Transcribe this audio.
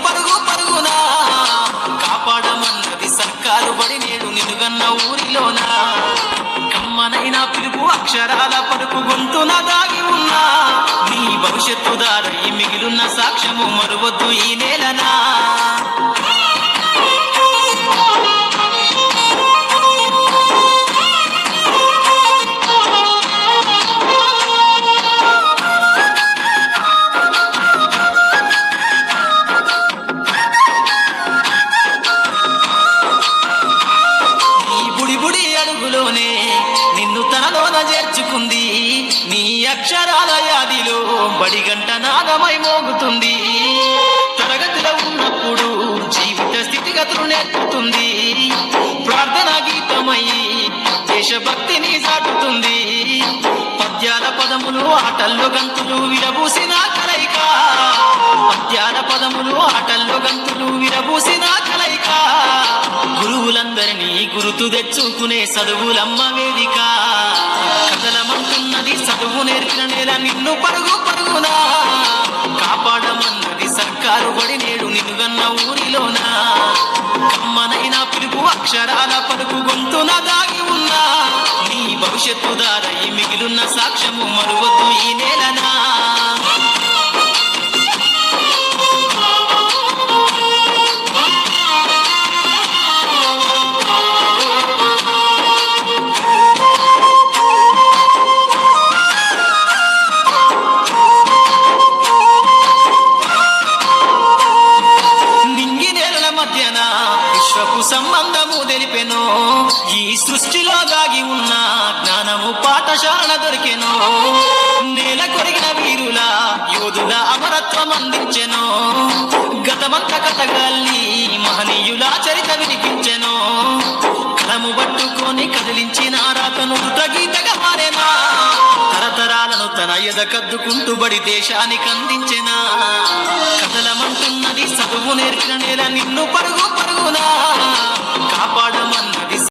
పరుగు పరుగునా కాపాడమన్నది సర్కారు బడి నేడు నిలుగన్న ఊరిలోనా కమ్మనైన పిలుపు అక్షరాల పలుకు గొంతున దాగి ఉన్నా నీ భవిష్యత్తు దారై మిగిలున్న సాక్ష్యము మరువద్దు ఈ నేలనా అడుగులోనే నిన్ను తనలోన చేర్చుకుంది నీ అక్షరాల యాదిలో బడిగంట నాదమై మోగుతుంది తరగతిలో ఉన్నప్పుడు జీవిత స్థితిగతులు నేర్పుతుంది ప్రార్థన గీతమై దేశభక్తిని చాటుతుంది పద్యాల పదములు ఆటల్లో గంతులు విరబూసిన కలయిక పద్యాల పదములు ఆటల్లో గంతులు విరబూసిన కలయిక గురువులందరినీ గురుతు తెచ్చుకునే చదువులమ్మ వేదిక కదలమంటున్నది చదువు నేర్పిన నేల నిన్ను పరుగు పరుగునా కాపాడమన్నది సర్కారు బడి నేడు నిలుగన్న ఊరిలోనా కమ్మనైన పిలుపు అక్షరాల పలుకు గొంతున దాగి ఉన్నా నీ భవిష్యత్తు దారై మిగిలున్న సాక్ష్యము మరువద్దు ఈ నేలనా విశ్వపు సంబంధము తెలిపెను ఈ సృష్టిలో దాగి ఉన్న జ్ఞానము పాఠశాల దొరికెను నేల కొరిగిన వీరుల యోధుల అమరత్వం అందించెను గతమంత కథగాల్ని మహనీయుల చరిత వినిపించెను కలము పట్టుకొని కదిలించిన రాతను గీతగా మారేనా తరతరాలను తన ఎదకద్దుకుంటూ బడి దేశానికి అందించెనా కథలమంటున్నది చదువు నేర్పిన నేల నిన్ను పరుగు పరుగునా కాపాడు